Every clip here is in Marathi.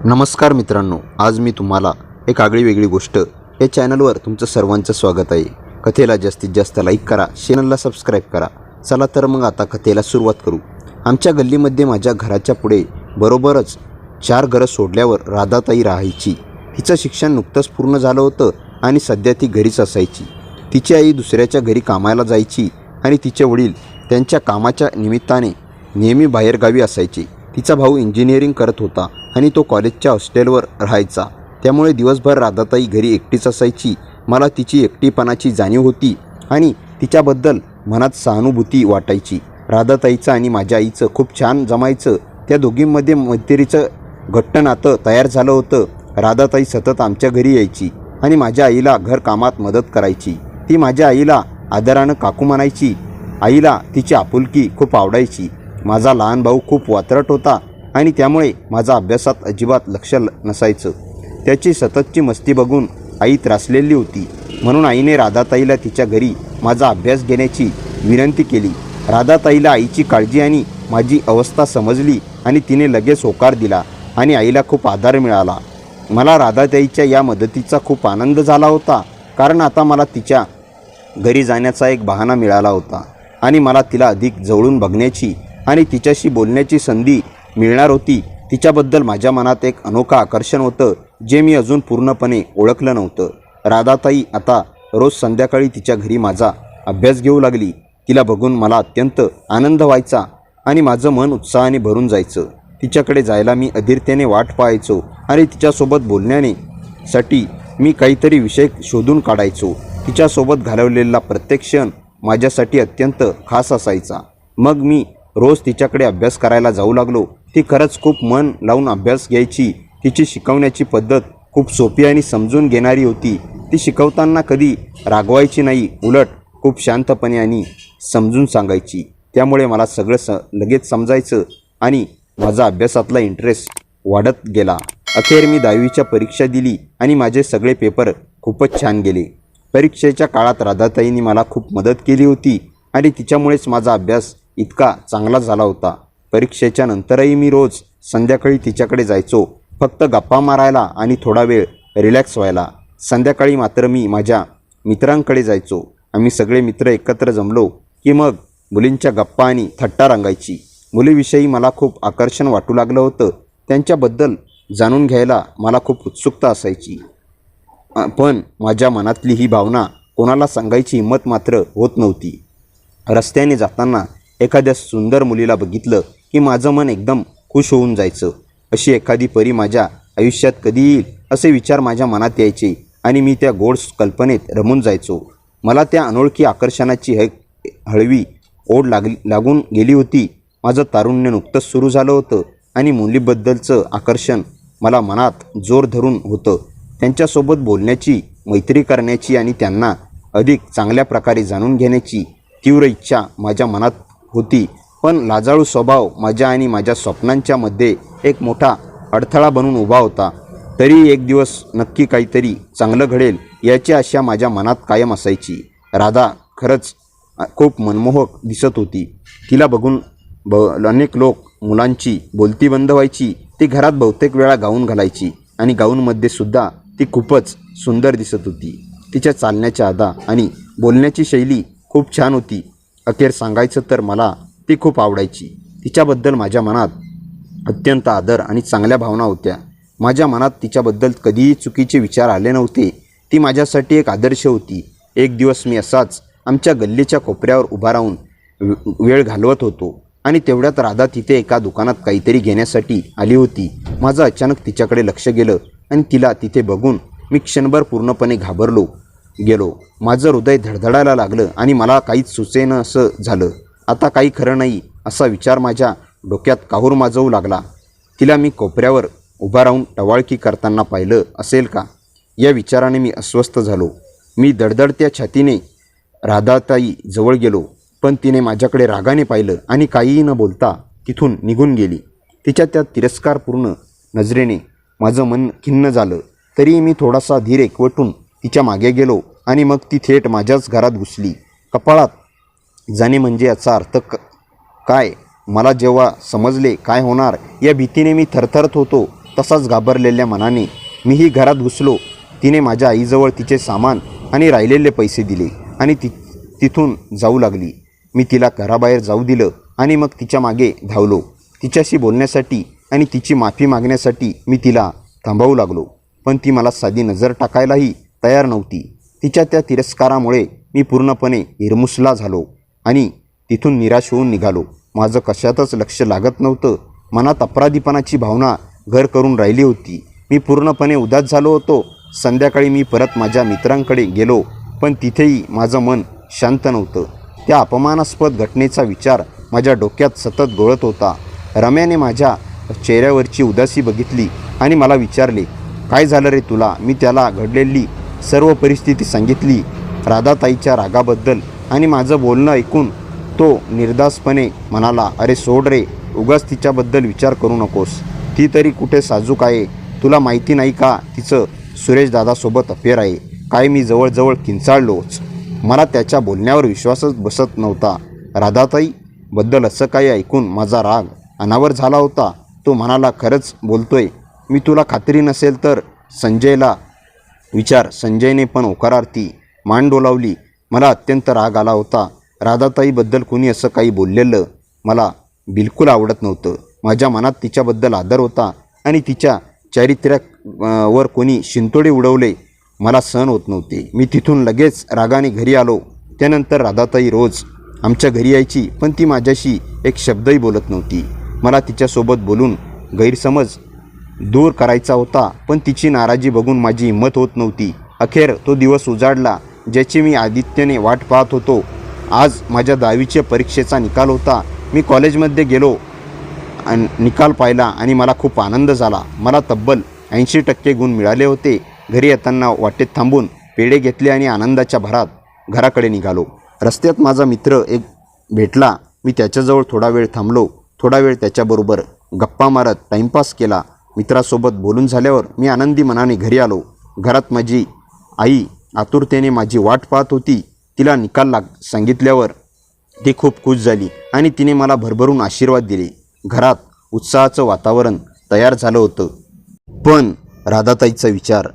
नमस्कार मित्रांनो, आज मी तुम्हाला एक आगळी वेगळी गोष्ट या चॅनलवर तुमचं सर्वांचं स्वागत आहे। कथेला जास्तीत जास्त लाईक करा, चॅनलला सबस्क्राईब करा। चला तर मग आता कथेला सुरुवात करू। आमच्या गल्लीमध्ये माझ्या घराच्या पुढे बरोबरच 4 घरं सोडल्यावर राधाताई राहायची। तिचं शिक्षण नुकतंच पूर्ण झालं होतं आणि सध्या ती घरीच असायची। तिची आई दुसऱ्याच्या घरी कामाला जायची आणि तिचे वडील त्यांच्या कामाच्या निमित्ताने नेहमी बाहेरगावी असायचे। तिचा भाऊ इंजिनिअरिंग करत होता आणि तो कॉलेजच्या हॉस्टेलवर राहायचा, त्यामुळे दिवसभर राधाताई घरी एकटीच असायची। मला तिची एकटीपणाची जाणीव होती आणि तिच्याबद्दल मनात सहानुभूती वाटायची। राधाताईचं आणि माझ्या आईचं खूप छान जमायचं। त्या दोघींमध्ये मैत्रीचं घट्ट नातं तयार झालं होतं। राधाताई सतत आमच्या घरी यायची आणि माझ्या आईला घरकामात मदत करायची। ती माझ्या आईला आदरानं काकू म्हणायची। आईला तिची आपुलकी खूप आवडायची। माझा लहान भाऊ खूप वात्रट होता आणि त्यामुळे माझा अभ्यासात अजिबात लक्ष नसायचं। त्याची सततची मस्ती बघून आई त्रासलेली होती, म्हणून आईने राधाताईला तिच्या घरी माझा अभ्यास घेण्याची विनंती केली। राधाताईला आईची काळजी आणि माझी अवस्था समजली आणि तिने लगेच होकार दिला आणि आईला खूप आधार मिळाला। मला राधाताईच्या या मदतीचा खूप आनंद झाला होता, कारण आता मला तिच्या घरी जाण्याचा एक बहाणा मिळाला होता आणि मला तिला अधिक जवळून बघण्याची आणि तिच्याशी बोलण्याची संधी मिळणार होती। तिच्याबद्दल माझ्या मनात एक अनोखं आकर्षण होतं, जे मी अजून पूर्णपणे ओळखलं नव्हतं। राधाताई आता रोज संध्याकाळी तिच्या घरी माझा अभ्यास घेऊ लागली। तिला बघून मला अत्यंत आनंद व्हायचा आणि माझं मन उत्साहाने भरून जायचं। तिच्याकडे जायला मी अधीरतेने वाट पाहायचो आणि तिच्यासोबत बोलण्यासाठी मी काहीतरी विषय शोधून काढायचो। तिच्यासोबत घालवलेला प्रत्येक क्षण माझ्यासाठी अत्यंत खास असायचा। मग मी रोज तिच्याकडे अभ्यास करायला जाऊ लागलो। ती खरंच खूप मन लावून अभ्यास घ्यायची। तिची शिकवण्याची पद्धत खूप सोपी आणि समजून घेणारी होती। ती शिकवताना कधी रागवायची नाही, उलट खूप शांतपणे आणि समजून सांगायची। त्यामुळे मला सगळं लगेच समजायचं आणि माझा अभ्यासातला इंटरेस्ट वाढत गेला। अखेर मी 10वीच्या परीक्षा दिली आणि माझे सगळे पेपर खूपच छान गेले। परीक्षेच्या काळात राधाताईंनी मला खूप मदत केली होती आणि तिच्यामुळेच माझा अभ्यास इतका चांगला झाला होता। परीक्षेच्या नंतरही मी रोज संध्याकाळी तिच्याकडे जायचो, फक्त गप्पा मारायला आणि थोडा वेळ रिलॅक्स व्हायला। संध्याकाळी मात्र मी माझ्या मित्रांकडे जायचो। आम्ही सगळे मित्र एकत्र जमलो की मग मुलींच्या गप्पा आणि थट्टा रंगायची। मुलीविषयी मला खूप आकर्षण वाटू लागलं होतं। त्यांच्याबद्दल जाणून घ्यायला मला खूप उत्सुकता असायची, पण माझ्या मनातली ही भावना कोणाला सांगायची हिंमत मात्र होत नव्हती। रस्त्याने जाताना एखाद्या सुंदर मुलीला बघितलं की माझं मन एकदम खुश होऊन जायचं। अशी एखादी परी माझ्या आयुष्यात कधी येईल असे विचार माझ्या मनात यायचे आणि मी त्या गोड कल्पनेत रमून जायचो। मला त्या अनोळखी आकर्षणाची हळवी ओढ लागून गेली होती। माझं तारुण्य नुकतंच सुरू झालं होतं आणि मुलीबद्दलचं आकर्षण मला मनात जोर धरून होतं। त्यांच्यासोबत बोलण्याची, मैत्री करण्याची आणि त्यांना अधिक चांगल्या प्रकारे जाणून घेण्याची तीव्र इच्छा माझ्या मनात होती, पण लाजाळू स्वभाव माझ्या आणि माझ्या स्वप्नांच्या मध्ये एक मोठा अडथळा बनून उभा होता। तरी एक दिवस नक्की काहीतरी चांगलं घडेल याची आशा माझ्या मनात कायम असायची। राधा खरंच खूप मनमोहक दिसत होती। तिला बघून अनेक मुलांची बोलती बंद व्हायची। ती घरात बहुतेक वेळा गाऊन घालायची आणि गाऊनमध्ये सुद्धा ती खूपच सुंदर दिसत होती। तिच्या चालण्याच्या अदा आणि बोलण्याची शैली खूप छान होती। अखेर सांगायचं तर मला ती खूप आवडायची। तिच्याबद्दल माझ्या मनात अत्यंत आदर आणि चांगल्या भावना होत्या। माझ्या मनात तिच्याबद्दल कधीही चुकीचे विचार आले नव्हते। ती माझ्यासाठी एक आदर्श होती। एक दिवस मी असाच आमच्या गल्लीच्या कोपऱ्यावर उभा राहून वेळ घालवत होतो आणि तेवढ्यात राधा तिथे एका दुकानात काहीतरी घेण्यासाठी आली होती। माझं अचानक तिच्याकडे लक्ष गेलं आणि तिला तिथे बघून मी क्षणभर पूर्णपणे घाबरलो गेलो। माझं हृदय धडधडायला लागलं आणि मला काहीच सुचेना असं झालं। आता काही खरं नाही असा विचार माझ्या डोक्यात काहूर माजवू लागला। तिला मी कोपऱ्यावर उभा राहून टवाळकी करताना पाहिलं असेल का, या विचाराने मी अस्वस्थ झालो। मी दडदडत्या छातीने राधाताई जवळ गेलो, पण तिने माझ्याकडे रागाने पाहिलं आणि काहीही न बोलता तिथून निघून गेली। तिच्या त्या तिरस्कारपूर्ण नजरेने माझं मन खिन्न झालं। तरीही मी थोडासा धीर एकवटून तिच्या मागे गेलो आणि मग ती थेट माझ्याच घरात घुसली। कपाळात जाणे म्हणजे याचा अर्थ काय मला जेव्हा समजले काय होणार या भीतीने मी थरथरत होतो। तसाच घाबरलेल्या मनाने मीही घरात घुसलो. तिने माझ्या आईजवळ तिचे सामान आणि राहिलेले पैसे दिले आणि तिथून जाऊ लागली. मी तिला घराबाहेर जाऊ दिलं आणि मग तिच्या मागे धावलो. तिच्याशी बोलण्यासाठी आणि तिची माफी मागण्यासाठी मी तिला थांबवू लागलो, पण ती मला साधी नजर टाकायलाही तयार नव्हती. तिच्या त्या तिरस्कारामुळे मी पूर्णपणे हिरमुसला झालो आणि तिथून निराश होऊन निघालो. माझं कशातच लक्ष लागत नव्हतं. मनात अपराधीपणाची भावना घर करून राहिली होती. मी पूर्णपणे उदास झालो होतो. संध्याकाळी मी परत माझ्या मित्रांकडे गेलो, पण तिथेही माझं मन शांत नव्हतं. त्या अपमानास्पद घटनेचा विचार माझ्या डोक्यात सतत घोळत होता. रम्याने माझ्या चेहऱ्यावरची उदासी बघितली आणि मला विचारले, काय झालं रे तुला? मी त्याला घडलेली सर्व परिस्थिती सांगितली. राधाताईच्या रागाबद्दल आणि माझं बोलणं ऐकून तो निर्धास्तपणे म्हणाला, अरे सोड रे, उगाच तिच्याबद्दल विचार करू नकोस. ती तरी कुठे साजूक आहे. तुला माहिती नाही का तिचं सुरेश दादासोबत अफेअर आहे? काय मी जवळजवळ किंचाळलोच. मला त्याच्या बोलण्यावर विश्वासच बसत नव्हता. राधाताईबद्दल असं काही ऐकून माझा राग अनावर झाला होता. तो म्हणाला, खरंच बोलतोय? मी तुला खात्री नसेल तर संजयला विचार. संजयने पण होकारार्थी मान डोलावली. मला अत्यंत राग आला होता. राधाताईबद्दल कुणी असं काही बोललेलं मला बिलकुल आवडत नव्हतं. माझ्या मनात तिच्याबद्दल आदर होता आणि तिच्या चारित्र्यावर कोणी शिंतोडे उडवले मला सहन होत नव्हते. मी तिथून लगेच रागाने घरी आलो. त्यानंतर राधाताई रोज आमच्या घरी यायची, पण ती माझ्याशी एक शब्दही बोलत नव्हती. मला तिच्यासोबत बोलून गैरसमज दूर करायचा होता, पण तिची नाराजी बघून माझी हिंमत होत नव्हती. अखेर तो दिवस उजाडला ज्याची मी आदित्यने वाट पाहत होतो. आज माझ्या 10वीच्या परीक्षेचा निकाल होता. मी कॉलेजमध्ये गेलो आणि निकाल पाहिला आणि मला खूप आनंद झाला. मला तब्बल 80% गुण मिळाले होते. घरी येताना वाटेत थांबून पेढे घेतले आणि आनंदाच्या भरात घराकडे निघालो. रस्त्यात माझा मित्र एक भेटला. मी त्याच्याजवळ थोडा वेळ थांबलो. थोडा वेळ त्याच्याबरोबर गप्पा मारत टाईमपास केला. मित्रासोबत बोलून झाल्यावर मी आनंदी मनाने घरी आलो. घरात माझी आई आतुरतेने माझी वाट पाहत होती. तिला निकाल सांगितल्यावर ती खूप खुश झाली आणि तिने मला भरभरून आशीर्वाद दिले. घरात उत्साहाचं वातावरण तयार झालं होतं. पण राधाताईचा विचार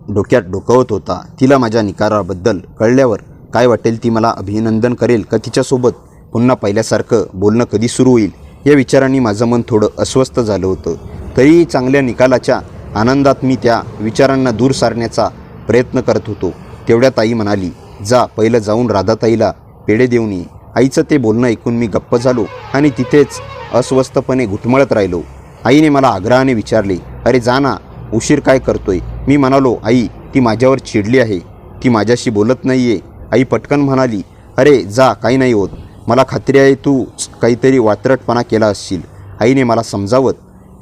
डोक्यात डोकावत होता. तिला माझ्या निकालाबद्दल कळल्यावर काय वाटेल? ती मला अभिनंदन करेल का? तिच्यासोबत पुन्हा पहिल्यासारखं बोलणं कधी सुरू होईल? या विचारांनी माझं मन थोडं अस्वस्थ झालं होतं. तरीही चांगल्या निकालाच्या आनंदात मी त्या विचारांना दूर सारण्याचा प्रयत्न करत होतो. तेवढ्यात आई म्हणाली, जा पहिलं जाऊन राधाताईला पेढे देऊन ये. आईचं ते बोलणं ऐकून मी गप्प झालो आणि तिथेच अस्वस्थपणे घुटमळत राहिलो. आईने मला आग्रहाने विचारले, अरे जा ना, उशीर काय करतोय? मी म्हणालो, आई ती माझ्यावर चिडली आहे, ती माझ्याशी बोलत नाही आहे. आई पटकन म्हणाली, अरे जा, काही नाही होत. मला खात्री आहे तू काहीतरी वात्रटपणा केला असशील. आईने मला समजावत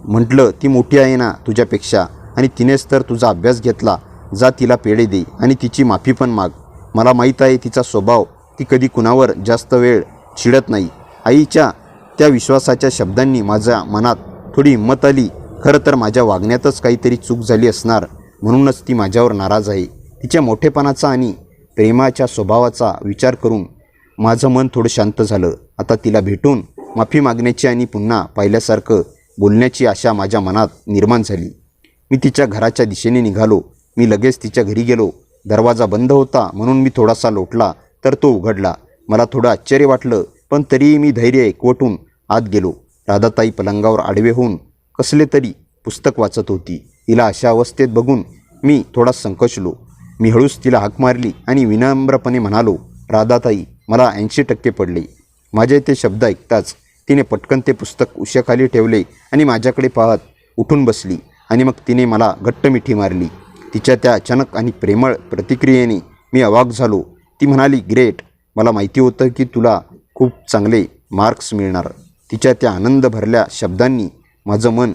म्हटलं, ती मोठी आहे ना तुझ्यापेक्षा आणि तिनेच तर तुझा अभ्यास घेतला. जा तिला पेढे दे आणि तिची माफी पण माग. मला माहीत आहे तिचा स्वभाव, ती कधी कुणावर जास्त वेळ चिडत नाही. आईच्या त्या विश्वासाच्या शब्दांनी माझ्या मनात थोडी हिंमत आली. खरं तर माझ्या वागण्यातच काहीतरी चूक झाली असणार, म्हणूनच ती माझ्यावर नाराज आहे. तिच्या मोठेपणाचा आणि प्रेमाच्या स्वभावाचा विचार करून माझं मन थोडं शांत झालं. आता तिला भेटून माफी मागण्याची आणि पुन्हा पहिल्यासारखं बोलण्याची आशा माझ्या मनात निर्माण झाली. मी तिच्या घराच्या दिशेने निघालो. मी लगेच तिच्या घरी गेलो. दरवाजा बंद होता म्हणून मी थोडासा लोटला तर तो उघडला. मला थोडं आश्चर्य वाटलं, पण तरीही मी धैर्य एकवटून आत गेलो. राधाताई पलंगावर आडवे होऊन कसले तरी पुस्तक वाचत होती. तिला अशा अवस्थेत बघून मी थोडा संकोचलो. मी हळूच तिला हाक मारली आणि विनम्रपणे म्हणालो, राधाताई मला 80% पडले. माझे ते शब्द ऐकताच तिने पटकन ते पुस्तक उशाखाली ठेवले आणि माझ्याकडे पाहत उठून बसली आणि मग तिने मला घट्ट मिठी मारली. तिच्या त्या अचानक आणि प्रेमळ प्रतिक्रियेने मी अवाक झालो. ती म्हणाली, ग्रेट, मला माहिती होतं की तुला खूप चांगले मार्क्स मिळणार. तिच्या त्या आनंद भरल्या शब्दांनी माझं मन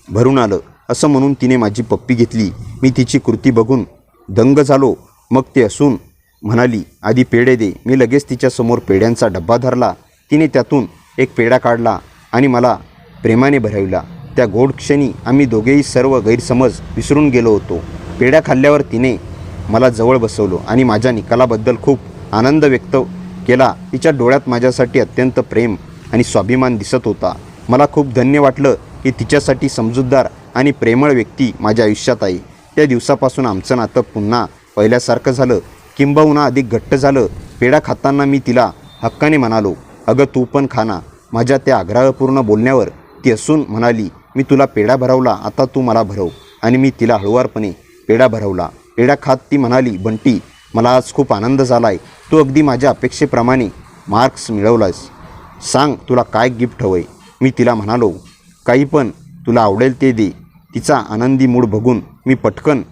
भरून आलं. असं म्हणून तिने माझी पप्पी घेतली. मी तिची कृती बघून दंग झालो. मग ते हसून म्हणाली, आधी पेढे दे. मी लगेच तिच्यासमोर पेढ्यांचा डब्बा धरला. तिने त्यातून एक पेढा काढला आणि मला प्रेमाने भरविला. त्या गोड क्षणी आम्ही दोघेही सर्व गैरसमज विसरून गेलो होतो. पेढ्या खाल्ल्यावर तिने मला जवळ बसवलं आणि माझ्या निकालाबद्दल खूप आनंद व्यक्त केला. तिच्या डोळ्यात माझ्यासाठी अत्यंत प्रेम आणि स्वाभिमान दिसत होता. मला खूप धन्य वाटलं की तिच्यासाठी समजूतदार आणि प्रेमळ व्यक्ती माझ्या आयुष्यात आहे. त्या दिवसापासून आमचं नातं पुन्हा पहिल्यासारखं झालं, किंबहुना अधिक घट्ट झालं. पेढा खाताना मी तिला हक्काने म्हणालो, अगं तू पण खा ना. माझ्या त्या आग्रहपूर्ण बोलण्यावर ती हसून म्हणाली, मी तुला पेढा भरवला, आता तू मला भरव. आणि मी तिला हळुवारपणे पेढा भरवला. पेढा खात ती म्हणाली, बंटी मला आज खूप आनंद झाला आहे. तू अगदी माझ्या अपेक्षेप्रमाणे मार्क्स मिळवलास. सांग तुला काय गिफ्ट हवं आहे. मी तिला म्हणालो, काही पण तुला आवडेल ते दे. तिचा आनंदी मूड बघून मी पटकन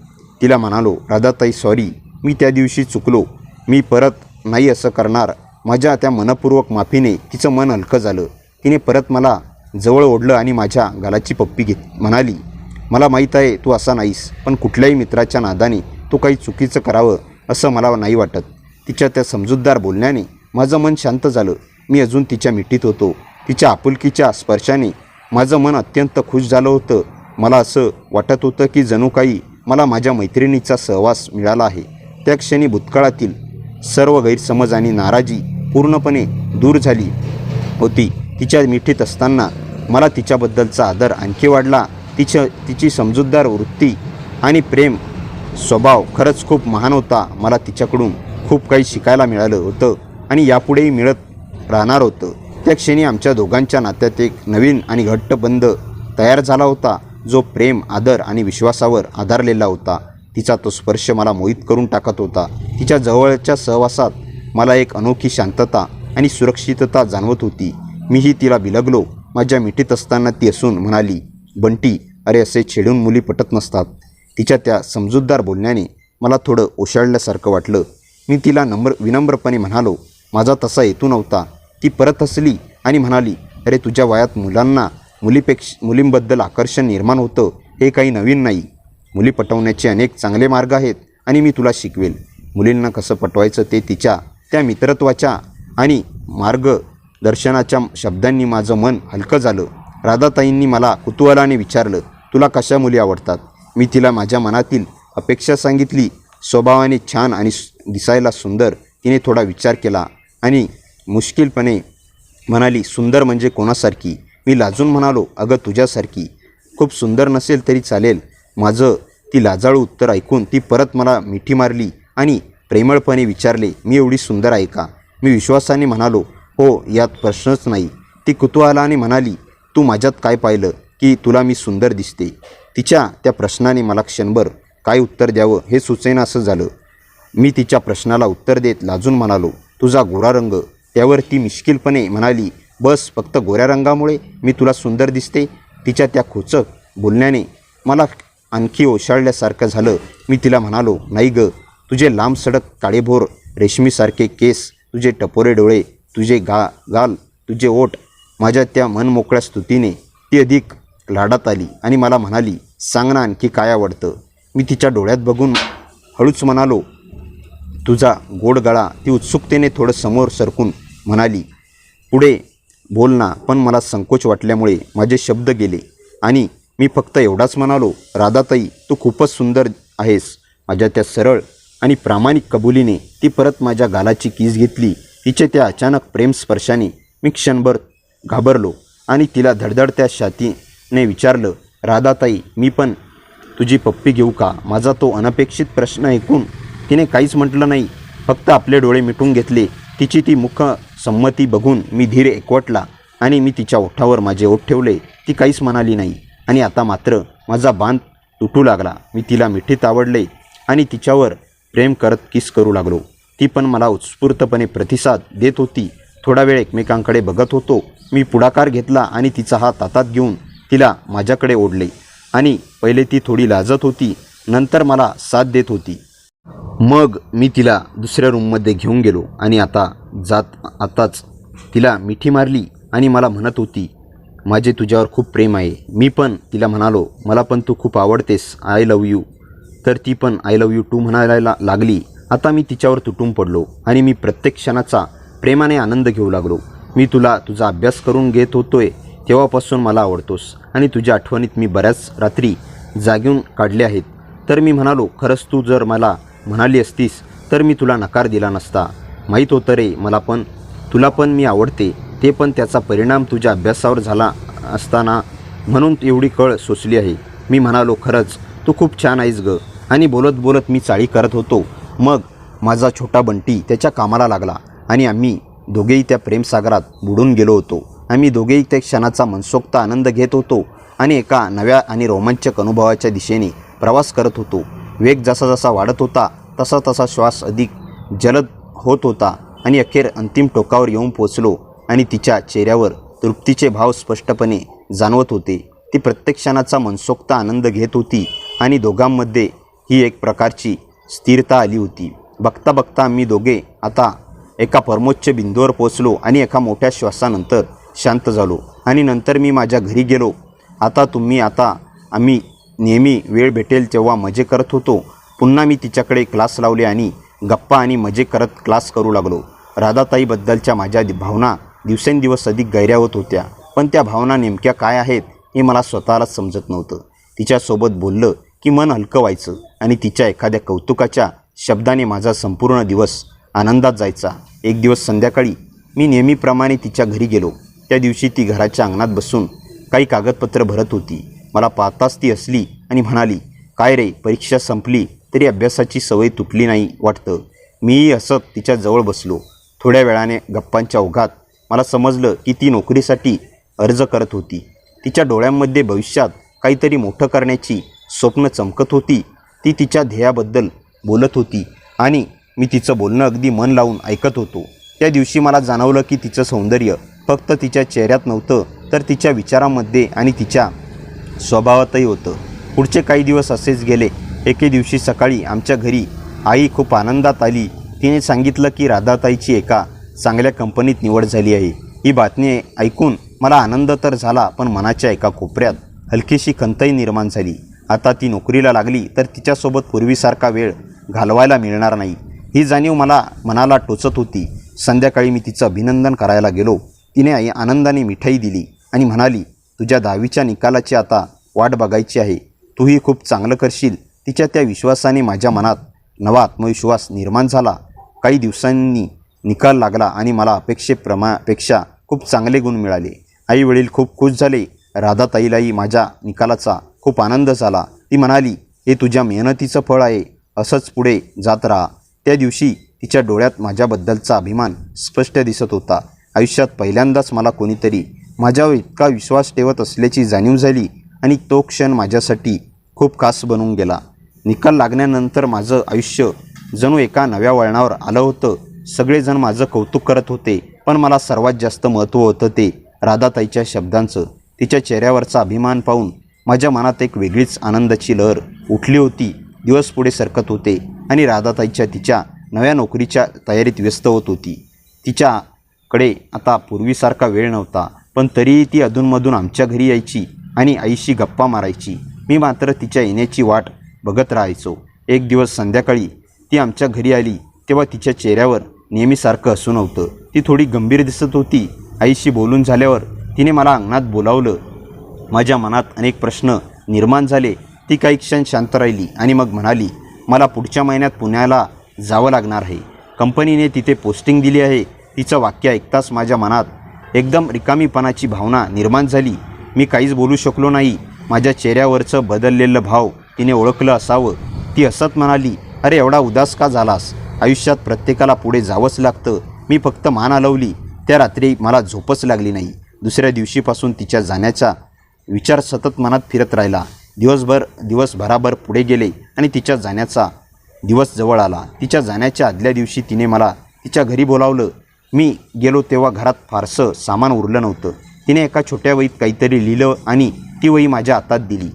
तिला म्हणालो, राधाताई सॉरी, मी त्या दिवशी चुकलो. मी परत नाही असं करणार. माझ्या त्या मनपूर्वक माफीने तिचं मन हलकं झालं. तिने परत मला जवळ ओढलं आणि माझ्या गालाची पप्पी म्हणाली, मला माहीत आहे तू असा नाहीस, पण कुठल्याही मित्राच्या नादाने तू काही चुकीचं करावं असं मला नाही वाटत. तिच्या त्या समजूतदार बोलण्याने माझं मन शांत झालं. मी अजून तिच्या मिठीत होतो. तिच्या आपुलकीच्या स्पर्शाने माझं मन अत्यंत खुश झालं होतं. मला असं वाटत होतं की जणू काही मला माझ्या मैत्रिणीचा सहवास मिळाला आहे. त्या क्षणी भूतकाळातील सर्व गैरसमज आणि नाराजी पूर्णपणे दूर झाली होती. तिच्या मिठीत असताना मला तिच्याबद्दलचा आदर आणखी वाढला. तिची समजूतदार वृत्ती आणि प्रेम स्वभाव खरंच खूप महान होता. मला तिच्याकडून खूप काही शिकायला मिळालं होतं आणि यापुढेही मिळत राहणार होतं. त्या क्षणी आमच्या दोघांच्या नात्यात एक नवीन आणि घट्ट बंध तयार झाला होता, जो प्रेम, आदर आणि विश्वासावर आधारलेला होता. तिचा तो स्पर्श मला मोहित करून टाकत होता. तिच्या जवळच्या सहवासात मला एक अनोखी शांतता आणि सुरक्षितता जाणवत होती. मीही तिला बिलगलो. माझ्या मिठीत असताना ती हसून म्हणाली, बंटी अरे असे छेडून मुली पटत नसतात. तिच्या त्या समजूतदार बोलण्याने मला थोडं ओशाळल्यासारखं वाटलं. मी तिला विनम्रपणे म्हणालो, माझा तसा हेतू नव्हता. ती परत हसली आणि म्हणाली, अरे तुझ्या वयात मुलींबद्दल आकर्षण निर्माण होतं हे काही नवीन नाही. मुली पटवण्याचे अनेक चांगले मार्ग आहेत आणि मी तुला शिकवेल. मुलींना कसं पटवायचं ते तिच्या त्या मित्रत्वाच्या आणि मार्गदर्शनाच्या शब्दांनी माझं मन हलकं झालं. राधाताईंनी मला कुतूहलाने विचारलं, तुला कशा मुली आवडतात. मी तिला माझ्या मनातील अपेक्षा सांगितली. स्वभावाने छान आणि दिसायला सुंदर. तिने थोडा विचार केला आणि मुश्किलपणे म्हणाली, सुंदर म्हणजे कोणासारखी. मी लाजून म्हणालो, अगं तुझ्यासारखी. खूप सुंदर नसेल तरी चालेल. माझं ती लाजाळू उत्तर ऐकून ती परत मला मिठी मारली आणि प्रेमळपणे विचारले, मी एवढी सुंदर आहे का. मी विश्वासाने म्हणालो, हो यात प्रश्नच नाही. ती कुतूहलाने म्हणाली, तू माझ्यात काय पाहिलं की तुला मी सुंदर दिसते. तिच्या त्या प्रश्नाने मला क्षणभर काय उत्तर द्यावं हे सुचेना असं झालं. मी तिच्या प्रश्नाला उत्तर देत लाजून म्हणालो, तुझा गोरा रंग. त्यावर ती मिश्किलपणे म्हणाली, बस फक्त गोऱ्या रंगामुळे मी तुला सुंदर दिसते. तिच्या त्या खोचक बोलण्याने मला आणखी ओशाळल्यासारखं झालं. मी तिला म्हणालो, नाही ग, तुझे लांब सडक काळेभोर रेशमीसारखे केस, तुझे टपोरे डोळे, तुझे गाल, तुझे ओठ. माझ्या त्या मनमोकळ्या स्तुतीने ती अधिक लाडात आली आणि मला म्हणाली, सांग ना आणखी काय आवडतं. मी तिच्या डोळ्यात बघून हळूच म्हणालो, तुझा गोड गळा. ती उत्सुकतेने थोडं समोर सरकून म्हणाली, पुढे बोल ना. पण मला संकोच वाटल्यामुळे माझे शब्द गेले आणि मी फक्त एवढाच म्हणालो, राधाताई तू खूपच सुंदर आहेस. माझ्या त्या सरळ आणि प्रामाणिक कबुलीने ती परत माझ्या गालाची कीस घेतली. तिचे त्या अचानक प्रेम स्पर्शाने मी क्षणभर घाबरलो आणि तिला धडधडत्या छातीने विचारलं, राधाताई मी पण तुझी पप्पी घेऊ का. माझा तो अनपेक्षित प्रश्न ऐकून तिने काहीच म्हटलं नाही, फक्त आपले डोळे मिटून घेतले. तिची ती मुख संमती बघून मी धीर एकवटला आणि मी तिच्या ओठावर माझे ओठ ठेवले. ती काहीच म्हणाली नाही आणि आता मात्र माझा बांध तुटू लागला. मी तिला मिठीत आवडले आणि तिच्यावर प्रेम करत किस करू लागलो. ती पण मला उत्स्फूर्तपणे प्रतिसाद देत होती. थोडा वेळ एकमेकांकडे बघत होतो. मी पुढाकार घेतला आणि तिचा हात हातात घेऊन तिला माझ्याकडे ओढले आणि पहिले ती थोडी लाजत होती, नंतर मला साथ देत होती. मग मी तिला दुसऱ्या रूममध्ये घेऊन गेलो आणि आताच तिला मिठी मारली आणि मला म्हणत होती, माझे तुझ्यावर खूप प्रेम आहे. मी पण तिला म्हणालो, मला पण तू खूप आवडतेस, आय लव्ह यू. तर ती पण आय लव्ह यू टू म्हणायला लागली. आता मी तिच्यावर तुटून पडलो आणि मी प्रत्येक क्षणाचा प्रेमाने आनंद घेऊ लागलो. मी तुझा अभ्यास करून घेत होतोय तेव्हापासून मला आवडतोस आणि तुझ्या आठवणीत मी बऱ्याच रात्री जागून काढल्या आहेत. तर मी म्हणालो, खरंच तू जर मला म्हणाली असतीस तर मी तुला नकार दिला नसता. माहीत होतं रे तुला पण मी आवडते. ते पण त्याचा परिणाम तुझ्या अभ्यासावर झाला असताना म्हणून एवढी कळ सोसली आहे. मी म्हणालो, खरंच तू खूप छान आहेस ग. आणि बोलत बोलत मी चाळी करत होतो. मग माझा छोटा बंटी त्याच्या कामाला लागला आणि आम्ही दोघेही त्या प्रेमसागरात बुडून गेलो होतो. आम्ही दोघेही त्या क्षणाचा मनसोक्त आनंद घेत होतो आणि एका नव्या आणि रोमांचक अनुभवाच्या दिशेने प्रवास करत होतो. वेग जसा जसा वाढत होता तसा तसा श्वास अधिक जलद होत होता आणि अखेर अंतिम टोकावर येऊन पोचलो आणि तिच्या चेहऱ्यावर तृप्तीचे भाव स्पष्टपणे जाणवत होते. ती प्रत्येक क्षणाचा मनसोक्त आनंद घेत होती आणि दोघांमध्ये ही एक प्रकारची स्थिरता आली होती. बघता बघता आम्ही दोघे आता एका परमोच्च बिंदूवर पोचलो आणि एका मोठ्या श्वासानंतर शांत झालो आणि नंतर मी माझ्या घरी गेलो. आता आम्ही नेहमी वेळ भेटेल तेव्हा मजे करत होतो. पुन्हा मी तिच्याकडे क्लास लावले आणि गप्पा आणि मजे करत क्लास करू लागलो. राधाताईबद्दलच्या माझ्या भावना दिवसेंदिवस अधिक गहिऱ्या होत होत्या, पण त्या भावना नेमक्या काय आहेत हे मला स्वतःलाच समजत नव्हतं. तिच्यासोबत बोललं की मन हलकं व्हायचं आणि तिच्या एखाद्या कौतुकाच्या शब्दाने माझा संपूर्ण दिवस आनंदात जायचा. एक दिवस संध्याकाळी मी नेहमीप्रमाणे तिच्या घरी गेलो. त्या दिवशी ती घराच्या अंगणात बसून काही कागदपत्र भरत होती. मला पाहताच ती हसली आणि म्हणाली, काय रे, परीक्षा संपली तरी अभ्यासाची सवय तुटली नाही वाटतं. मीही हसत तिच्या जवळ बसलो. थोड्या वेळाने गप्पांच्या ओघात मला समजलं की ती नोकरीसाठी अर्ज करत होती. तिच्या डोळ्यांमध्ये भविष्यात काहीतरी मोठं करण्याची स्वप्न चमकत होती. ती तिच्या ध्येयाबद्दल बोलत होती आणि मी तिचं बोलणं अगदी मन लावून ऐकत होतो. त्या दिवशी मला जाणवलं की तिचं सौंदर्य फक्त तिच्या चेहऱ्यात नव्हतं तर तिच्या विचारांमध्ये आणि तिच्या स्वभावातही होतं. पुढचे काही दिवस असेच गेले. एके दिवशी सकाळी आमच्या घरी आई खूप आनंदात आली. तिने सांगितलं की राधाताईची एका चांगल्या कंपनीत निवड झाली आहे. ही बातमी ऐकून मला आनंद तर झाला, पण मनाच्या एका कोपऱ्यात हलकीशी खंतही निर्माण झाली. आता ती नोकरीला लागली तर तिच्यासोबत पूर्वीसारखा वेळ घालवायला मिळणार नाही, ही जाणीव मला मनाला टोचत होती. संध्याकाळी मी तिचं अभिनंदन करायला गेलो. तिने आनंदाने मिठाई दिली आणि म्हणाली, तुझ्या 10वीच्या निकालाची आता वाट बघायची आहे. तूही खूप चांगलं करशील. तिच्या त्या विश्वासाने माझ्या मनात नवा आत्मविश्वास निर्माण झाला. काही दिवसांनी निकाल लागला आणि मला अपेक्षेपेक्षा खूप चांगले गुण मिळाले. आई वडील खूप खुश झाले. राधाताईलाही माझ्या निकालाचा खूप आनंद झाला. ती म्हणाली, हे तुझ्या मेहनतीचं फळ आहे, असंच पुढे जात राहा. त्या दिवशी तिच्या डोळ्यात माझ्याबद्दलचा अभिमान स्पष्ट दिसत होता. आयुष्यात पहिल्यांदाच मला कोणीतरी माझ्यावर इतका विश्वास ठेवत असल्याची जाणीव झाली आणि तो क्षण माझ्यासाठी खूप खास बनून गेला. निकाल लागल्यानंतर माझं आयुष्य जणू एका नव्या वळणावर आलं होतं. सगळेजण माझं कौतुक करत होते, पण मला सर्वात जास्त महत्त्व होतं ते राधाताईच्या शब्दांचं. तिच्या चेहऱ्यावरचा अभिमान पाहून माझ्या मनात एक वेगळीच आनंदाची लहर उठली होती. दिवस पुढे सरकत होते आणि राधाताईच्या तिच्या नव्या नोकरीच्या तयारीत व्यस्त होत होती. तिच्याकडे आता पूर्वीसारखा वेळ नव्हता, पण तरीही ती अधूनमधून आमच्या घरी यायची आणि आईशी गप्पा मारायची. मी मात्र तिच्या येण्याची वाट बघत राहायचो. एक दिवस संध्याकाळी ती आमच्या घरी आली तेव्हा तिच्या चेहऱ्यावर नेहमीसारखं हसू नव्हतं. ती थोडी गंभीर दिसत होती. आईशी बोलून झाल्यावर तिने मला अंगणात बोलावलं. माझ्या मनात अनेक प्रश्न निर्माण झाले. ती काही क्षण शांत राहिली आणि मग म्हणाली, मला पुढच्या महिन्यात पुण्याला जावं लागणार आहे. कंपनीने तिथे पोस्टिंग दिली आहे. तिचं वाक्य ऐकताच माझ्या मनात एकदम रिकामीपणाची भावना निर्माण झाली. मी काहीच बोलू शकलो नाही. माझ्या चेहऱ्यावरचं बदललेलं भाव तिने ओळखलं असावं. ती हसत म्हणाली, अरे एवढा उदास का झालास? आयुष्यात प्रत्येकाला पुढे जावंच लागतं. मी फक्त मान हलवली. त्या रात्री मला झोपच लागली नाही. दुसऱ्या दिवशीपासून तिच्या जाण्याचा विचार सतत मनात फिरत राहिला. दिवस भराभर पुढे गेले आणि तिच्या जाण्याचा दिवस जवळ आला. तिच्या जाण्याच्या आदल्या दिवशी तिने मला तिच्या घरी बोलावलं. मी गेलो तेव्हा घरात फारसं सामान उरलं नव्हतं. तिने एका छोट्या वहीत काहीतरी लिहिलं आणि ती वही माझ्या हातात दिली.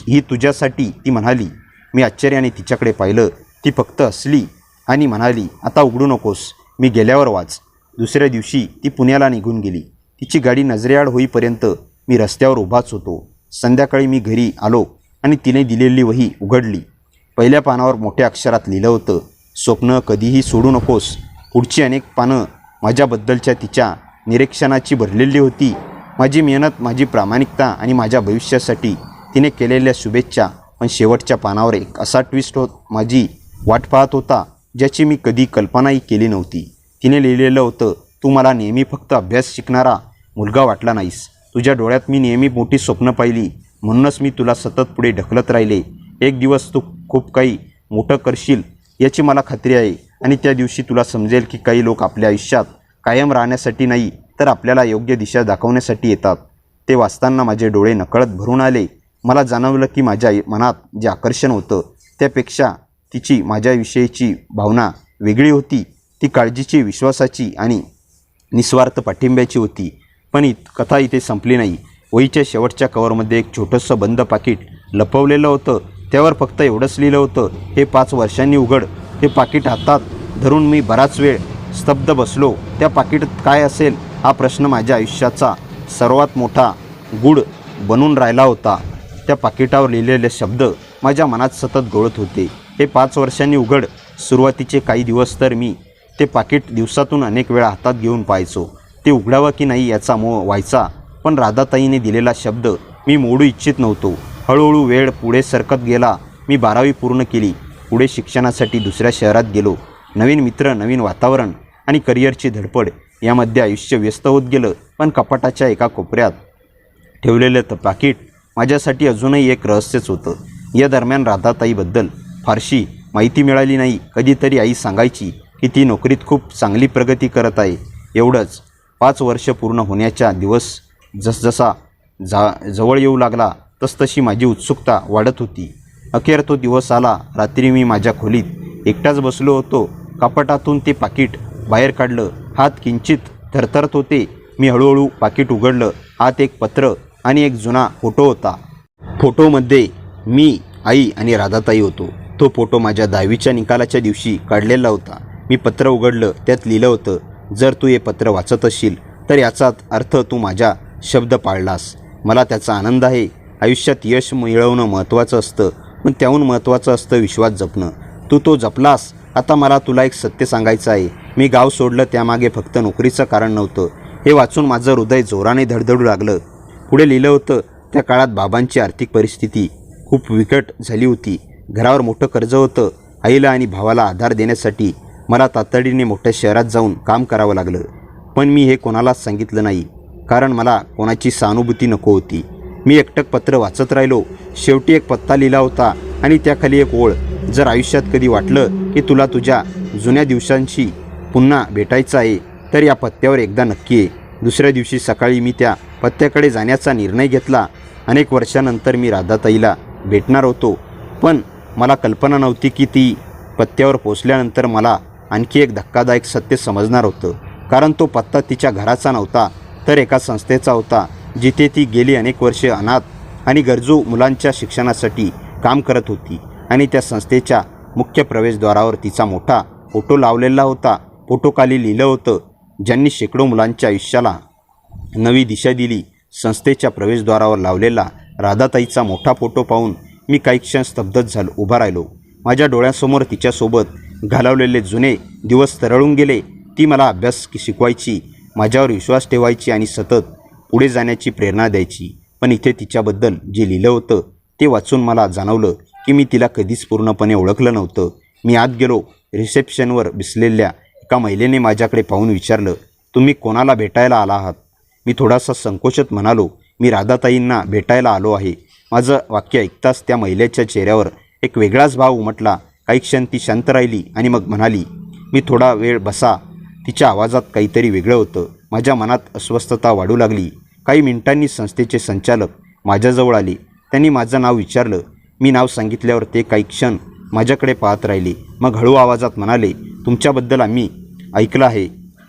ही तुझ्यासाठी, ती म्हणाली. मी आश्चर्याने तिच्याकडे पाहिलं. ती फक्त हसली आणि म्हणाली, आता उघडू नकोस, मी गेल्यावर वाच. दुसऱ्या दिवशी ती पुण्याला निघून गेली. तिची गाडी नजरेआड होईपर्यंत मी रस्त्यावर उभाच होतो. संध्याकाळी मी घरी आलो आणि तिने दिलेली वही उघडली. पहिल्या पानावर मोठ्या अक्षरात लिहिलं होतं, स्वप्न कधीही सोडू नकोस. पुढची अनेक पानं माझ्याबद्दलच्या तिच्या निरीक्षणाची भरलेली होती. माझी मेहनत, माझी प्रामाणिकता आणि माझ्या भविष्यासाठी तिने केलेल्या शुभेच्छा. पण शेवटच्या पानावर एक असा ट्विस्ट माझी वाट पाहत होता ज्याची मी कधी कल्पनाही केली नव्हती. तिने लिहिलेलं होतं, तू मला नेहमी फक्त अभ्यास शिकणारा मुलगा वाटला नाहीस. तुझ्या डोळ्यात मी नेहमी मोठी स्वप्न पाहिली. म्हणूनच मी तुला सतत पुढे ढकलत राहिले. एक दिवस तू खूप काही मोठं करशील याची मला खात्री आहे आणि त्या दिवशी तुला समजेल की काही लोक आपल्या आयुष्यात कायम राहण्यासाठी नाही तर आपल्याला योग्य दिशा दाखवण्यासाठी येतात. ते वाचताना माझे डोळे नकळत भरून आले. मला जाणवलं की माझ्या मनात जे आकर्षण होतं त्यापेक्षा तिची माझ्याविषयीची भावना वेगळी होती. ती काळजीची, विश्वासाची आणि निस्वार्थ पाठिंब्याची होती. पण कथा इथे संपली नाही. वहीच्या शेवटच्या कव्हरमध्ये एक छोटंसं बंद पाकिट लपवलेलं होतं. त्यावर फक्त एवढंच लिहिलं होतं, हे 5 वर्षांनी उघड. ते पाकिट हातात धरून मी बराच वेळ स्तब्ध बसलो. त्या पाकिटात काय असेल हा प्रश्न माझ्या आयुष्याचा सर्वात मोठा गूढ बनून राहिला होता. त्या पाकिटावर लिहिलेले शब्द माझ्या मनात सतत घोळत होते. हे 5 वर्षांनी उघड. सुरुवातीचे काही दिवस तर मी ते पाकिट दिवसातून अनेक वेळा हातात घेऊन पाहायचो. ते उघडावं की नाही याचा मोह व्हायचा. पण राधाताईने दिलेला शब्द मी मोडू इच्छित नव्हतो. हळूहळू वेळ पुढे सरकत गेला. मी 12वी पूर्ण केली. पुढे शिक्षणासाठी दुसऱ्या शहरात गेलो. नवीन मित्र, नवीन वातावरण आणि करिअरची धडपड यामध्ये आयुष्य व्यस्त होत गेलं. पण कपाटाच्या एका कोपऱ्यात ठेवलेलं पाकिट माझ्यासाठी अजूनही एक रहस्यच होतं. या दरम्यान राधाताईबद्दल फारशी माहिती मिळाली नाही. कधीतरी आई सांगायची की ती नोकरीत खूप चांगली प्रगती करत आहे, एवढंच. 5 वर्ष पूर्ण होण्याचा दिवस जसजसा जवळ येऊ लागला तसतशी माझी उत्सुकता वाढत होती. अखेर तो दिवस आला. रात्री मी माझ्या खोलीत एकटाच बसलो होतो. कपाटातून ते पाकिट बाहेर काढलं. हात किंचित थरथरत होते. मी हळूहळू पाकिट उघडलं. आत एक पत्र आणि एक जुना फोटो होता. फोटोमध्ये मी, आई आणि राधाताई होतो. तो फोटो माझ्या 10वीच्या निकालाच्या दिवशी काढलेला होता. मी पत्र उघडलं. त्यात लिहिलं होतं, जर तू हे पत्र वाचत असशील तर याचा अर्थ तू माझा शब्द पाळलास. मला त्याचा आनंद आहे. आयुष्यात यश मिळवणं महत्त्वाचं असतं, पण त्याहून महत्त्वाचं असतं विश्वास जपणं. तू तो जपलास. आता मला तुला एक सत्य सांगायचं आहे. मी गाव सोडलं त्यामागे फक्त नोकरीचं कारण नव्हतं. हे वाचून माझं हृदय जोराने धडधडू लागलं. पुढे लिहिलं होतं, त्या काळात बाबांची आर्थिक परिस्थिती खूप बिकट झाली होती. घरावर मोठं कर्ज होतं. आईला आणि भावाला आधार देण्यासाठी मला तातडीने मोठ्या शहरात जाऊन काम करावं लागलं. पण मी हे कोणालाच सांगितलं नाही, कारण मला कोणाची सहानुभूती नको होती. मी एकटक पत्र वाचत राहिलो. शेवटी एक पत्ता लिहिला होता आणि त्याखाली एक ओळ, जर आयुष्यात कधी वाटलं की तुला तुझ्या जुन्या दिवसांशी पुन्हा भेटायचं आहे तर या पत्त्यावर एकदा नक्की ये. दुसऱ्या दिवशी सकाळी मी त्या पत्त्याकडे जाण्याचा निर्णय घेतला. अनेक वर्षानंतर मी राधाताईला भेटणार होतो, पण मला कल्पना नव्हती की ती पत्त्यावर पोचल्यानंतर मला आणखी एक धक्कादायक सत्य समजणार होतं. कारण तो पत्ता तिच्या घराचा नव्हता तर एका संस्थेचा होता, जिथे ती गेली अनेक वर्षे अनाथ आणि गरजू मुलांच्या शिक्षणासाठी काम करत होती. आणि त्या संस्थेच्या मुख्य प्रवेशद्वारावर तिचा मोठा फोटो लावलेला होता. फोटोखाली लिहिलं होतं, ज्यांनी शेकडो मुलांच्या आयुष्याला नवी दिशा दिली. संस्थेच्या प्रवेशद्वारावर लावलेला राधाताईचा मोठा फोटो पाहून मी काही क्षण स्तब्धच उभा राहिलो. माझ्या डोळ्यासमोर तिच्यासोबत घालवलेले जुने दिवस तरळून गेले. ती मला अभ्यास शिकवायची, माझ्यावर विश्वास ठेवायची आणि सतत पुढे जाण्याची प्रेरणा द्यायची. पण इथे तिच्याबद्दल जे लिहिलं होतं ते वाचून मला जाणवलं की मी तिला कधीच पूर्णपणे ओळखलं नव्हतं. मी आत गेलो. रिसेप्शनवर बसलेल्या एका महिलेने माझ्याकडे पाहून विचारलं, तुम्ही कोणाला भेटायला आला आहात? मी थोडासा संकोचत म्हणालो, मी राधाताईंना भेटायला आलो आहे. माझं वाक्य ऐकताच त्या महिलेच्या चेहऱ्यावर एक वेगळाच भाव उमटला. काही क्षण ती शांत राहिली आणि मग म्हणाली, मी थोडा वेळ बसा. तिच्या आवाजात काहीतरी वेगळं होतं. माझ्या मनात अस्वस्थता वाढू लागली. काही मिनिटांनी संस्थेचे संचालक माझ्याजवळ आले. त्यांनी माझं नाव विचारलं. मी नाव सांगितल्यावर ते काही क्षण माझ्याकडे पाहत राहिले. मग हळू आवाजात म्हणाले, तुमच्याबद्दल आम्ही ऐकलं आहे.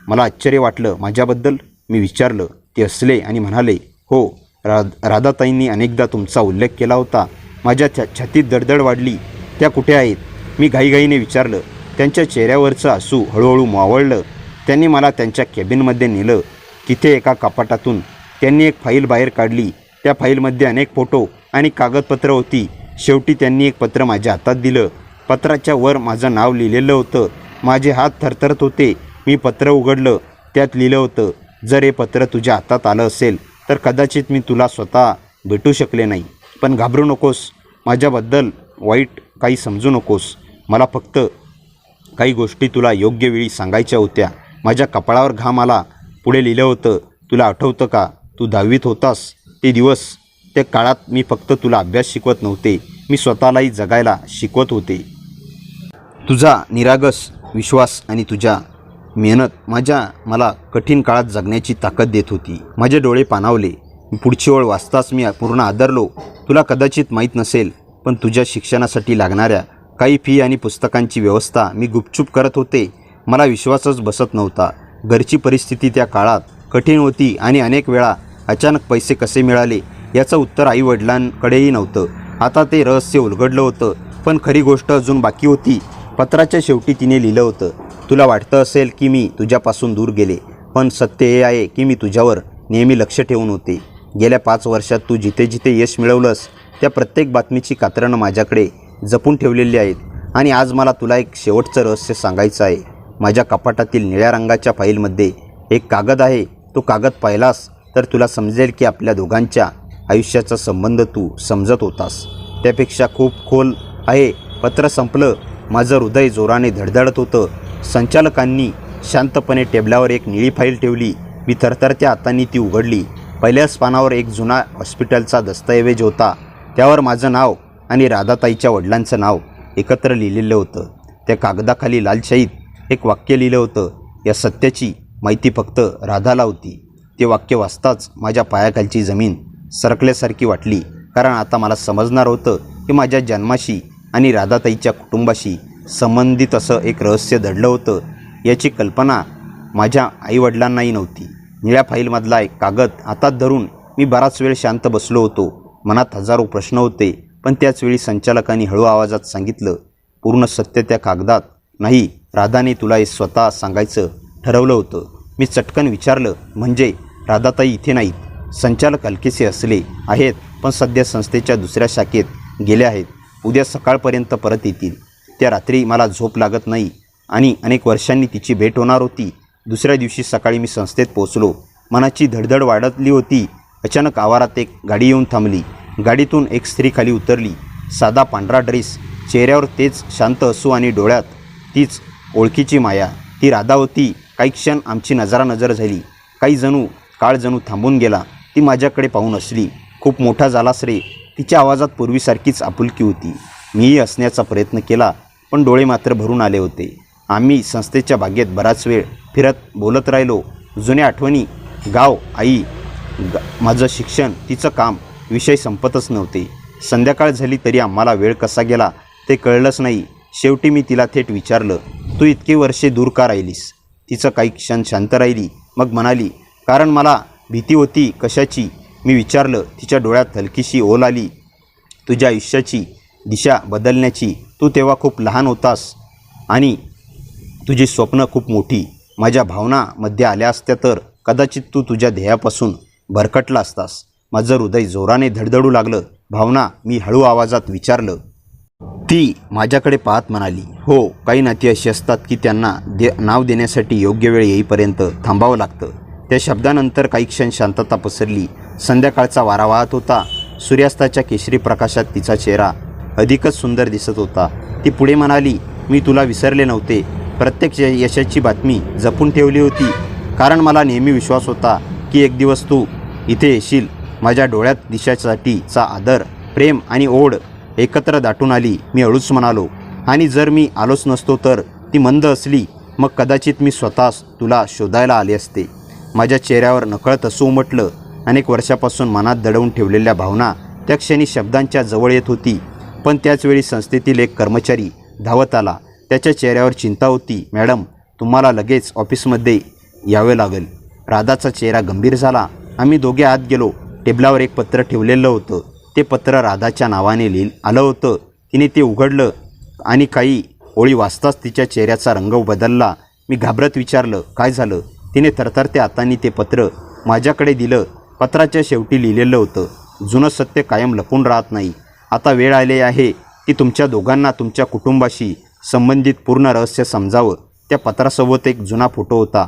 मला आश्चर्य वाटलं. माझ्याबद्दल? मी विचारलं. ते हसले आणि म्हणाले, हो, राधाताईंनी अनेकदा तुमचा उल्लेख केला होता. माझ्या छातीत दडदड वाढली. त्या कुठे आहेत? मी घाईघाईने विचारलं. त्यांच्या चेहऱ्यावरचं हसू हळूहळू मावळलं. त्यांनी मला त्यांच्या केबिनमध्ये नेलं. तिथे एका कपाटातून त्यांनी एक फाईल बाहेर काढली. त्या फाईलमध्ये अनेक फोटो आणि कागदपत्र होती. शेवटी त्यांनी एक पत्र माझ्या हातात दिलं. पत्राच्या वर माझं नाव लिहिलेलं होतं. माझे हात थरथरत होते. मी पत्र उघडलं. त्यात लिहिलं होतं, जर हे पत्र तुझ्या हातात आलं असेल तर कदाचित मी तुला स्वतः भेटू शकले नाही. पण घाबरू नकोस. माझ्याबद्दल वाईट काही समजू नकोस. मला फक्त काही गोष्टी तुला योग्य वेळी सांगायच्या होत्या. माझ्या कपाळावर घाम आला. पुढे लिहिलं होतं, तुला आठवतं का, तू 10वीत होतास ते दिवस? त्या काळात मी फक्त तुला अभ्यास शिकवत नव्हते, मी स्वतःलाही जगायला शिकवत होते. तुझा निरागस विश्वास आणि तुझ्या मेहनत मला कठीण काळात जगण्याची ताकद देत होती. माझे डोळे पाणावले. पुढची ओळ वाचताच मी पूर्ण आदरलो. तुला कदाचित माहीत नसेल, पण तुझ्या शिक्षणासाठी लागणाऱ्या काही फी आणि पुस्तकांची व्यवस्था मी गुपचूप करत होते. मला विश्वासच बसत नव्हता. घरची परिस्थिती त्या काळात कठीण होती आणि अनेक वेळा अचानक पैसे कसे मिळाले याचं उत्तर आईवडिलांकडेही नव्हतं. आता ते रहस्य उलगडलं होतं, पण खरी गोष्ट अजून बाकी होती. पत्राच्या शेवटी तिने लिहिलं होतं, तुला वाटतं असेल की मी तुझ्यापासून दूर गेले, पण सत्य हे आहे की मी तुझ्यावर नेहमी लक्ष ठेवून होते. गेल्या 5 वर्षात तू जिथे जिथे यश मिळवलंस त्या प्रत्येक बातमीची कात्रणं माझ्याकडे जपून ठेवलेली आहेत. आणि आज मला तुला एक शेवटचं रहस्य सांगायचं आहे. माझ्या कपाटातील निळ्या रंगाच्या फाईलमध्ये एक कागद आहे. तो कागद पाहिलास तर तुला समजेल की आपल्या दोघांच्या आयुष्याचा संबंध तू समजत होतास त्यापेक्षा खूप खोल आहे. पत्र संपलं. माझं हृदय जोराने धडधडत होतं. संचालकांनी शांतपणे टेबलावर एक निळी फाईल ठेवली. मी थरथरत्या हातांनी ती उघडली. पहिल्याच पानावर एक जुना हॉस्पिटलचा दस्तऐवज होता. त्यावर माझं नाव आणि राधाताईच्या वडिलांचं नाव एकत्र लिहिलेलं होतं. त्या कागदाखाली लालशाहीत एक वाक्य लिहिलं होतं, या सत्याची माहिती फक्त राधाला होती. ते वाक्य वाचताच माझ्या पायाखालची जमीन सरकल्यासारखी वाटली, कारण आता मला समजणार होतं की माझ्या जन्माशी आणि राधाताईच्या कुटुंबाशी संबंधित असं एक रहस्य दडलं होतं. याची कल्पना माझ्या आईवडिलांनाही नव्हती. निळ्या फाईलमधला एक कागद हातात धरून मी बराच वेळ शांत बसलो होतो. मनात हजारो प्रश्न होते, पण त्याचवेळी संचालकांनी हळू आवाजात सांगितलं, पूर्ण सत्य त्या कागदात नाही. राधाने तुला हे स्वतः सांगायचं ठरवलं होतं. मी चटकन विचारलं, म्हणजे राधाताई इथे नाहीत? संचालक हलकेसे हसले, आहेत, पण सध्या संस्थेच्या दुसऱ्या शाखेत गेल्या आहेत. उद्या सकाळपर्यंत परत येतील. त्या रात्री मला झोप लागत नाही आणि अनेक वर्षांनी तिची भेट होणार होती. दुसऱ्या दिवशी सकाळी मी संस्थेत पोहोचलो. मनाची धडधड वाढली होती. अचानक आवारात एक गाडी येऊन थांबली. गाडीतून एक स्त्री खाली उतरली. साधा पांढरा ड्रेस, चेहऱ्यावर तेच शांत हसू आणि डोळ्यात तीच ओळखीची माया. ती राधा होती. काही क्षण आमची नजरानजर झाली. काळ जणू थांबून गेला. ती माझ्याकडे पाहून हसली. खूप मोठा झालास रे. तिच्या आवाजात पूर्वीसारखीच आपुलकी होती. मीही हसण्याचा प्रयत्न केला, पण डोळे मात्र भरून आले होते. आम्ही संस्थेच्या बागेत बराच वेळ फिरत बोलत राहिलो. जुन्या आठवणी, गाव, आई, माझं शिक्षण, तिचं काम, विषय संपतच नव्हते. संध्याकाळ झाली तरी आम्हाला वेळ कसा गेला ते कळलंच नाही. शेवटी मी तिला थेट विचारलं, तू इतकी वर्षे दूर का राहिलीस? तिचं काही क्षण शांत राहिली, मग म्हणाली, कारण मला भीती होती. कशाची? मी विचारलं. तिच्या डोळ्यात हलकीशी ओल आली. तुझ्या आयुष्याची दिशा बदलण्याची. तू तेव्हा खूप लहान होतास आणि तुझी स्वप्न खूप मोठी. माझ्या भावना मध्ये आल्या असत्या तर कदाचित तू तुझ्या ध्येयापासून भरकटला असतास. माझं हृदय जोराने धडधडू लागलं. भावना? मी हळू आवाजात विचारलं. ती माझ्याकडे पाहत म्हणाली, हो, काही नाती अशी असतात की त्यांना नाव देण्यासाठी योग्य वेळ येईपर्यंत थांबावं लागतं. त्या शब्दानंतर काही क्षण शांतता पसरली. संध्याकाळचा वारा वाहत होता. सूर्यास्ताच्या केशरी प्रकाशात तिचा चेहरा अधिकच सुंदर दिसत होता. ती पुढे म्हणाली, मी तुला विसरले नव्हते. प्रत्येक यशाची बातमी जपून ठेवली होती, कारण मला नेहमी विश्वास होता की एक दिवस तू इथे येशील. माझ्या डोळ्यात दिशासाठीचा आदर, प्रेम आणि ओढ एकत्र दाटून आली. मी हळूच म्हणालो, आणि जर मी आलोच नसतो तर? ती मंद असली, मग कदाचित मी स्वतःच तुला शोधायला आले असते. माझ्या चेहऱ्यावर नकळत हसू उमटलं. अनेक वर्षापासून मनात दडवून ठेवलेल्या भावना त्या क्षणी शब्दांच्या जवळ येत होती. पण त्याचवेळी संस्थेतील एक कर्मचारी धावत आला. त्याच्या चेहऱ्यावर चिंता होती. मॅडम, तुम्हाला लगेच ऑफिसमध्ये यावे लागेल. राधाचा चेहरा गंभीर झाला. आम्ही दोघे आत गेलो. टेबलावर एक पत्र ठेवलेलं होतं. ते पत्र राधाच्या नावाने आलं होतं. तिने ते उघडलं आणि काही ओळी वाचताच तिच्या चेहऱ्याचा रंग बदलला. मी घाबरत विचारलं, काय झालं? तिने थरथरत्या हातांनी ते पत्र माझ्याकडे दिलं. पत्राच्या शेवटी लिहिलेलं होतं, जुनं सत्य कायम लपून राहत नाही. आता वेळ आली आहे की तुमच्या दोघांना तुमच्या कुटुंबाशी संबंधित पूर्ण रहस्य समजावं. त्या पत्रासोबत एक जुना फोटो होता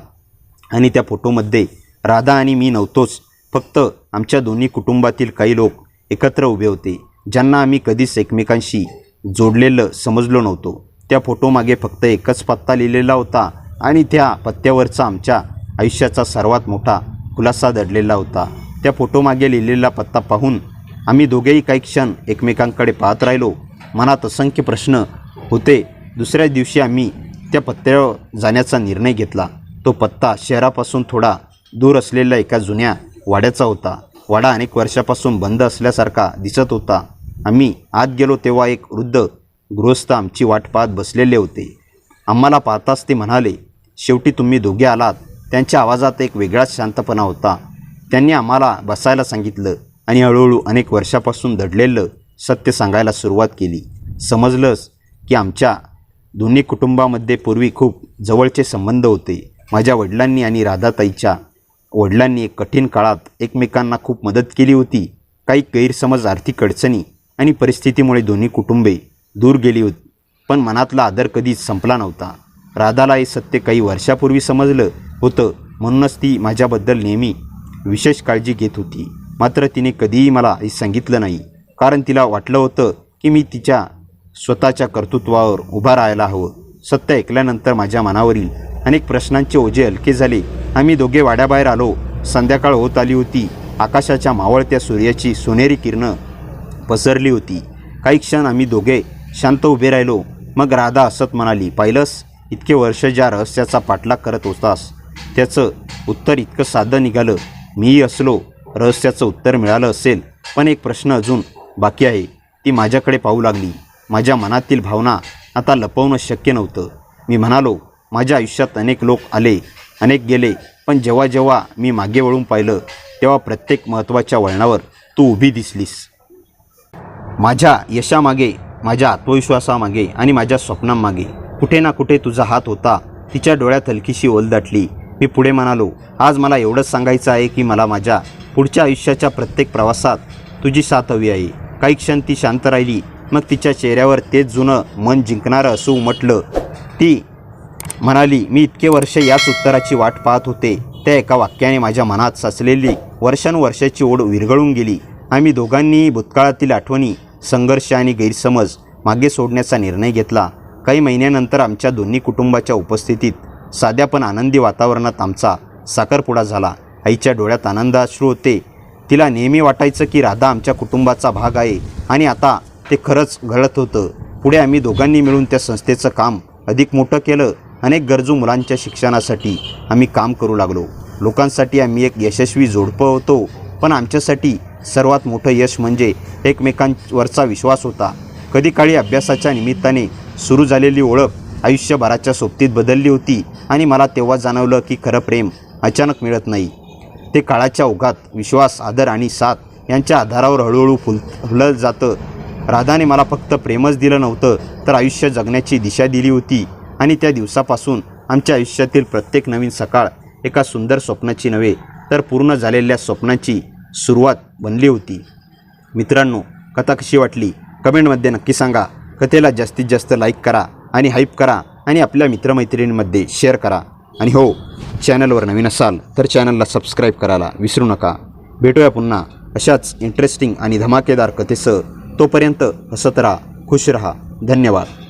आणि त्या फोटोमध्ये राधा आणि मी नव्हतोच. फक्त आमच्या दोन्ही कुटुंबातील काही लोक एकत्र उभे होते, ज्यांना आम्ही कधीच एकमेकांशी जोडलेलं समजलो नव्हतो. त्या फोटोमागे फक्त एकच पत्ता लिहिलेला होता आणि त्या पत्त्यावरचा आमच्या आयुष्याचा सर्वात मोठा खुलासा दडलेला होता. त्या फोटोमागे लिहिलेला पत्ता पाहून आम्ही दोघेही काही क्षण एकमेकांकडे पाहत राहिलो. मनात असंख्य प्रश्न होते. दुसऱ्या दिवशी आम्ही त्या पत्त्यावर जाण्याचा निर्णय घेतला. तो पत्ता शहरापासून थोडा दूर असलेल्या एका जुन्या वाड्याचा होता. वाडा अनेक वर्षापासून बंद असल्यासारखा दिसत होता. आम्ही आत गेलो तेव्हा एक वृद्ध गृहस्थ आमची वाट पाहत बसलेले होते. आम्हाला पाहताच ते म्हणाले, शेवटी तुम्ही दोघे आलात. त्यांच्या आवाजात एक वेगळाच शांतपणा होता. त्यांनी आम्हाला बसायला सांगितलं आणि हळूहळू अनेक वर्षापासून दडलेलं सत्य सांगायला सुरुवात केली. समजलंच की आमच्या दोन्ही कुटुंबामध्ये पूर्वी खूप जवळचे संबंध होते. माझ्या वडिलांनी आणि राधाताईच्या वडिलांनी कठीण काळात एकमेकांना खूप मदत केली होती. काही गैरसमज, आर्थिक अडचणी आणि परिस्थितीमुळे दोन्ही कुटुंबे दूर गेली होती, पण मनातला आदर कधीच संपला नव्हता. राधाला हे सत्य काही वर्षापूर्वी समजलं होतं, म्हणूनच ती माझ्याबद्दल नेहमी विशेष काळजी घेत होती. मात्र तिने कधीही मला हे सांगितलं नाही, कारण तिला वाटलं होतं की मी तिच्या स्वतःच्या कर्तृत्वावर उभा राहायला हवं. सत्य ऐकल्यानंतर माझ्या मनावरील अनेक प्रश्नांचे ओझे हलके झाले. आम्ही दोघे वाड्याबाहेर आलो. संध्याकाळ होत आली होती. आकाशाच्या मावळत्या सूर्याची सोनेरी किरणं पसरली होती. काही क्षण आम्ही दोघे शांत उभे राहिलो. मग राधा हसत म्हणाली, पाहिलंस, इतके वर्ष ज्या रहस्याचा पाठलाग करत होतास त्याचं उत्तर इतकं साधं निघालं. मीही असलो रहस्याचं उत्तर मिळालं असेल, पण एक प्रश्न अजून बाकी आहे. ती माझ्याकडे पाहू लागली. माझ्या मनातील भावना आता लपवणं शक्य नव्हतं. मी म्हणालो, माझ्या आयुष्यात अनेक लोक आले, अनेक गेले, पण जेव्हा जेव्हा मी मागे वळून पाहिलं तेव्हा प्रत्येक महत्त्वाच्या वळणावर तू उभी दिसलीस. माझ्या यशामागे, माझ्या आत्मविश्वासामागे आणि माझ्या स्वप्नांमागे कुठे ना कुठे तुझा हात होता. तिच्या डोळ्यात हलकीशी ओल दाटली. मी पुढे म्हणालो, आज मला एवढंच सांगायचं आहे की मला माझ्या पुढच्या आयुष्याच्या प्रत्येक प्रवासात तुझी साथ हवी आहे. काही क्षण ती शांत राहिली. मग तिच्या चेहऱ्यावर तेच जुनं मन जिंकणारं असं उमटलं. ती म्हणाली, मी इतके वर्ष याच उत्तराची वाट पाहत होते. त्या एका वाक्याने माझ्या मनात साचलेली वर्षानुवर्षाची ओढ विरघळून गेली. आम्ही दोघांनीही भूतकाळातील आठवणी, संघर्ष आणि गैरसमज मागे सोडण्याचा निर्णय घेतला. काही महिन्यानंतर आमच्या दोन्ही कुटुंबाच्या उपस्थितीत साध्या पण आनंदी वातावरणात आमचा साखरपुडा झाला. आईच्या डोळ्यात आनंदाश्रू होते. तिला नेहमी वाटायचं की राधा आमच्या कुटुंबाचा भाग आहे आणि आता ते खरंच घडत होतं. पुढे आम्ही दोघांनी मिळून त्या संस्थेचं काम अधिक मोठं केलं. अनेक गरजू मुलांच्या शिक्षणासाठी आम्ही काम करू लागलो. लोकांसाठी आम्ही एक यशस्वी जोडपं होतो, पण आमच्यासाठी सर्वात मोठं यश म्हणजे एकमेकांवरचा विश्वास होता. कधी काळी अभ्यासाच्या निमित्ताने सुरू झालेली ओळख आयुष्यभराच्या सोबतीत बदलली होती आणि मला तेव्हा जाणवलं की खरं प्रेम अचानक मिळत नाही. ते काळाच्या ओघात विश्वास, आदर आणि साथ यांच्या आधारावर हळूहळू फुललं जातं. राधाने मला फक्त प्रेमच दिलं नव्हतं, तर आयुष्य जगण्याची दिशा दिली होती. आणि त्या दिवसापासून आमच्या आयुष्यातील प्रत्येक नवीन सकाळ एका सुंदर स्वप्नाची नव्हे, तर पूर्ण झालेल्या स्वप्नाची सुरुवात बनली होती. मित्रांनो, कथा कशी वाटली कमेंटमध्ये नक्की सांगा. कथेला जास्तीत जास्त लाईक करा आणि हाईप करा आणि आपल्या मित्रमैत्रिणींमध्ये शेअर करा. आणि हो, चॅनलवर नवीन असाल तर चॅनलला सबस्क्राईब करायला विसरू नका. भेटूया पुन्हा अशाच इंटरेस्टिंग आणि धमाकेदार कथेसह. तोपर्यंत हसत राहा, खुश रहा. धन्यवाद.